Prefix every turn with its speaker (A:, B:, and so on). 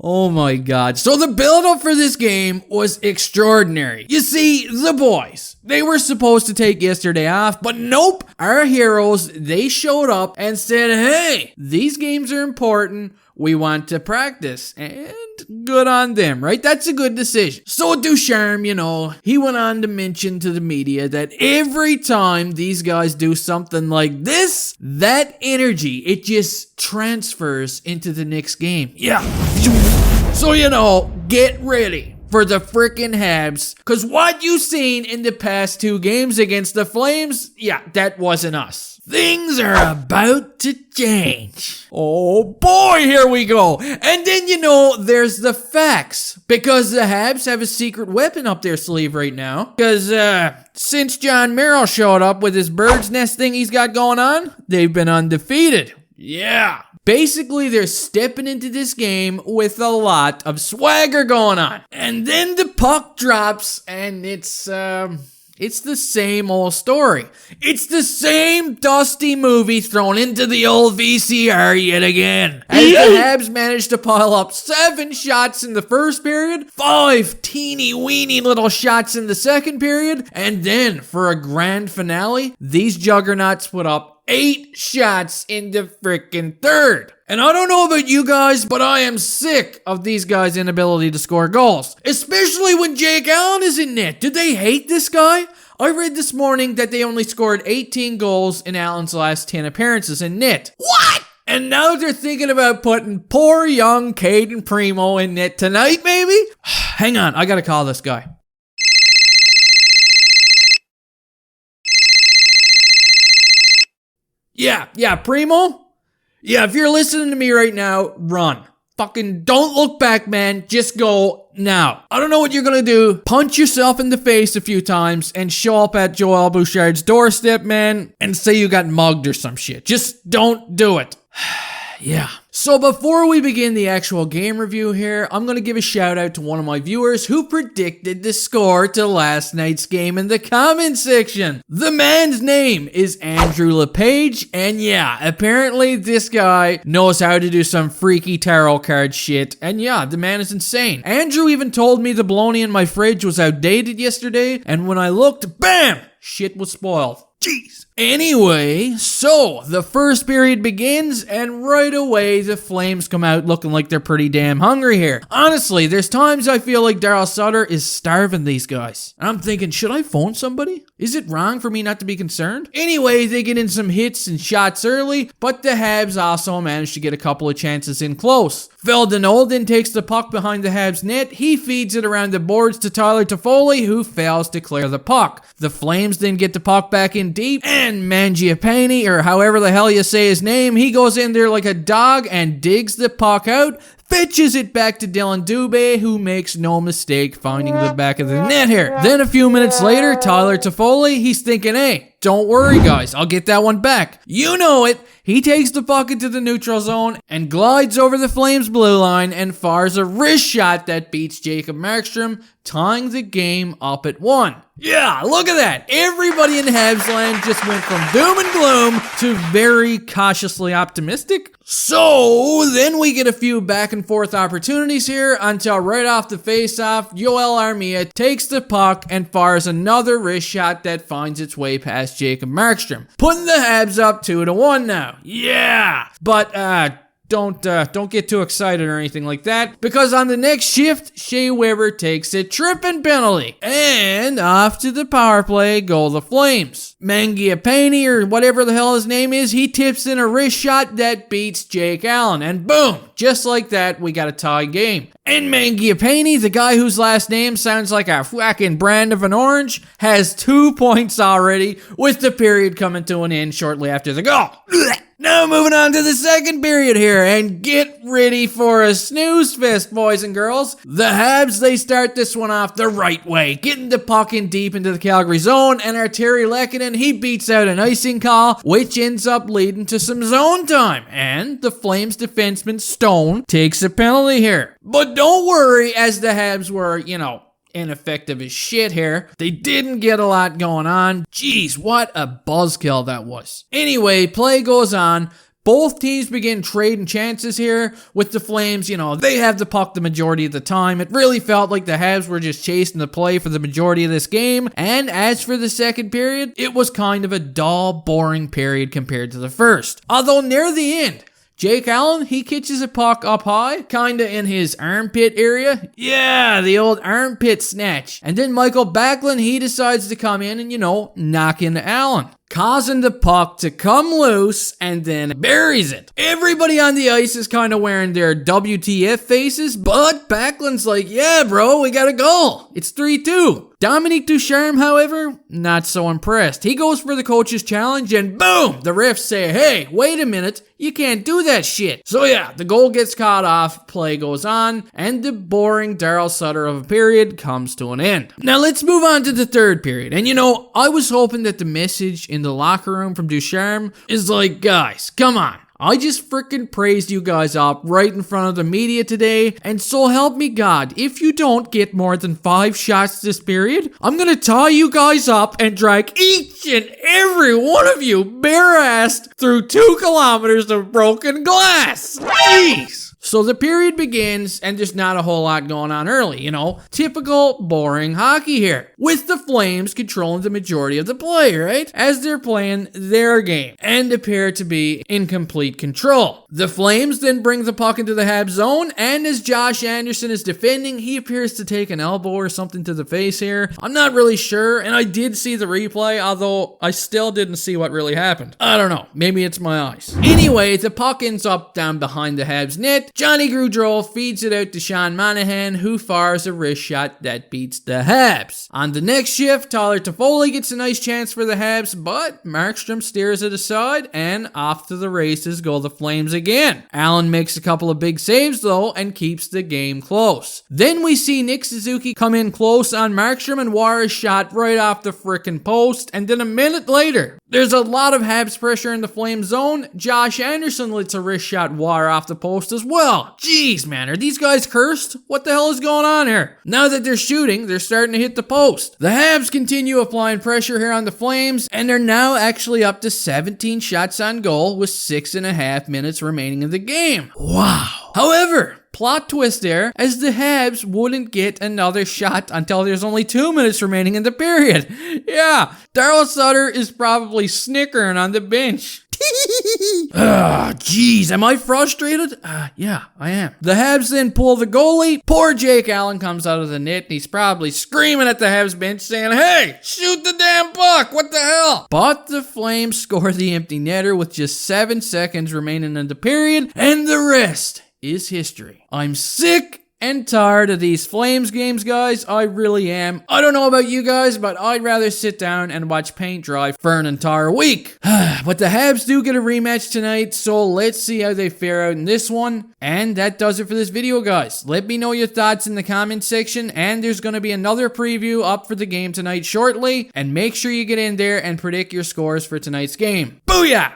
A: Oh my god. So the build-up for this game was extraordinary. You see, the boys, they were supposed to take yesterday off, but nope. Our heroes, they showed up and said, hey, these games are important. We want to practice. And good on them, right? That's a good decision. So Ducharme, he went on to mention to the media that every time these guys do something like this, that energy, it just transfers into the next game. Yeah. So, get ready for the frickin' Habs. Because what you seen in the past 2 games against the Flames, yeah, that wasn't us. Things are about to change. Oh boy, here we go. And then, there's the facts. Because the Habs have a secret weapon up their sleeve right now. Because, since John Merrill showed up with his bird's nest thing he's got going on, they've been undefeated. Yeah. Basically, they're stepping into this game with a lot of swagger going on. And then the puck drops, and it's the same old story. It's the same dusty movie thrown into the old VCR yet again. As the Habs managed to pile up 7 shots in the first period, 5 teeny weeny little shots in the second period, and then for a grand finale, these juggernauts put up 8 shots in the frickin' third. And I don't know about you guys, but I am sick of these guys' inability to score goals. Especially when Jake Allen is in net. Do they hate this guy? I read this morning that they only scored 18 goals in Allen's last 10 appearances in net. What? And now they're thinking about putting poor young Caden Primo in net tonight, maybe? Hang on, I gotta call this guy. Yeah, Primo? Yeah, if you're listening to me right now, run. Fucking don't look back, man. Just go now. I don't know what you're gonna do. Punch yourself in the face a few times and show up at Joel Bouchard's doorstep, man, and say you got mugged or some shit. Just don't do it. Yeah. So before we begin the actual game review here, I'm going to give a shout out to one of my viewers who predicted the score to last night's game in the comment section. The man's name is Andrew LePage, and yeah, apparently this guy knows how to do some freaky tarot card shit, and yeah, the man is insane. Andrew even told me the bologna in my fridge was outdated yesterday, and when I looked, bam! Shit was spoiled. Jeez. Anyway, so the first period begins, and right away the Flames come out looking like they're pretty damn hungry here. Honestly, there's times I feel like Darryl Sutter is starving these guys. And I'm thinking, should I phone somebody? Is it wrong for me not to be concerned? Anyway, they get in some hits and shots early, but the Habs also manage to get a couple of chances in close. Phil Denolden takes the puck behind the Habs net. He feeds it around the boards to Tyler Toffoli, who fails to clear the puck. The Flames then get the puck back in deep, and Mangiapane, or however the hell you say his name, he goes in there like a dog and digs the puck out, fetches it back to Dylan Dubé, who makes no mistake finding the back of the net here. Then a few minutes later, Tyler Toffoli, he's thinking, hey, don't worry guys, I'll get that one back. You know it. He takes the puck into the neutral zone and glides over the Flames blue line and fires a wrist shot that beats Jacob Markstrom, tying the game up at 1. Yeah, look at that. Everybody in Habs land just went from doom and gloom to very cautiously optimistic. So then we get a few back and forth opportunities here until right off the face-off, Joel Armia takes the puck and fires another wrist shot that finds its way past Jacob Markstrom, putting the Habs up 2-1 now. Yeah, but don't get too excited or anything like that, because on the next shift, Shea Weber takes a tripping penalty, and off to the power play go the Flames. Mangiapane, or whatever the hell his name is, he tips in a wrist shot that beats Jake Allen, and boom, just like that, we got a tie game. And Mangiapane, the guy whose last name sounds like a fucking brand of an orange, has 2 points already, with the period coming to an end shortly after the goal. Now moving on to the second period here, and get ready for a snooze fest, boys and girls. The Habs, they start this one off the right way, getting the puck in deep into the Calgary zone, and our Terry Lehkonen, he beats out an icing call, which ends up leading to some zone time, and the Flames defenseman Stone takes a penalty here. But don't worry, as the Habs were, ineffective as shit here. They didn't get a lot going on. Jeez, what a buzzkill that was. Anyway, play goes on. Both teams begin trading chances here. With the Flames, they have the puck the majority of the time. It really felt like the Habs were just chasing the play for the majority of this game. And as for the second period, it was kind of a dull, boring period compared to the first. Although near the end, Jake Allen, he catches a puck up high, kinda in his armpit area. Yeah, the old armpit snatch. And then Michael Backlund, he decides to come in and, knock into Allen, causing the puck to come loose and then buries it. Everybody on the ice is kind of wearing their WTF faces, but Backlund's like, yeah, bro, we got a goal. It's 3-2. Dominique Ducharme, however, not so impressed. He goes for the coach's challenge and boom, the refs say, hey, wait a minute, you can't do that shit. So yeah, the goal gets caught off, play goes on, and the boring Daryl Sutter of a period comes to an end. Now let's move on to the third period. And I was hoping that the message in the locker room from Ducharme is like, guys, come on. I just freaking praised you guys up right in front of the media today, and so help me God, if you don't get more than 5 shots this period, I'm gonna tie you guys up and drag each and every one of you bare-assed through 2 kilometers of broken glass. Jeez! So the period begins, and there's not a whole lot going on early, Typical, boring hockey here. With the Flames controlling the majority of the play, right? As they're playing their game, and appear to be in complete control. The Flames then bring the puck into the Habs zone, and as Josh Anderson is defending, he appears to take an elbow or something to the face here. I'm not really sure, and I did see the replay, although I still didn't see what really happened. I don't know, maybe it's my eyes. Anyway, the puck ends up down behind the Habs net. Johnny Gaudreau feeds it out to Sean Monahan, who fires a wrist shot that beats the Habs. On the next shift, Tyler Toffoli gets a nice chance for the Habs, but Markstrom steers it aside, and off to the races go the Flames again. Allen makes a couple of big saves, though, and keeps the game close. Then we see Nick Suzuki come in close on Markstrom and wire a shot right off the frickin' post, and then a minute later, there's a lot of Habs pressure in the Flames zone. Josh Anderson lets a wrist shot wire off the post as well. Jeez, man, are these guys cursed? What the hell is going on here? Now that they're shooting, they're starting to hit the post. The Habs continue applying pressure here on the Flames, and they're now actually up to 17 shots on goal with 6.5 minutes remaining in the game. Wow. However, plot twist there, as the Habs wouldn't get another shot until there's only 2 minutes remaining in the period. Yeah, Daryl Sutter is probably snickering on the bench. Jeez, am I frustrated? Yeah, I am. The Habs then pull the goalie. Poor Jake Allen comes out of the net, and he's probably screaming at the Habs bench saying, hey, shoot the damn puck, what the hell? But the Flames score the empty netter with just 7 seconds remaining in the period, and the rest is history. I'm sick and tired of these Flames games, guys. I really am. I don't know about you guys, but I'd rather sit down and watch paint dry for an entire week. But the Habs do get a rematch tonight, so let's see how they fare out in this one. And that does it for this video, guys. Let me know your thoughts in the comment section, and there's going to be another preview up for the game tonight shortly. And make sure you get in there and predict your scores for tonight's game. Booyah!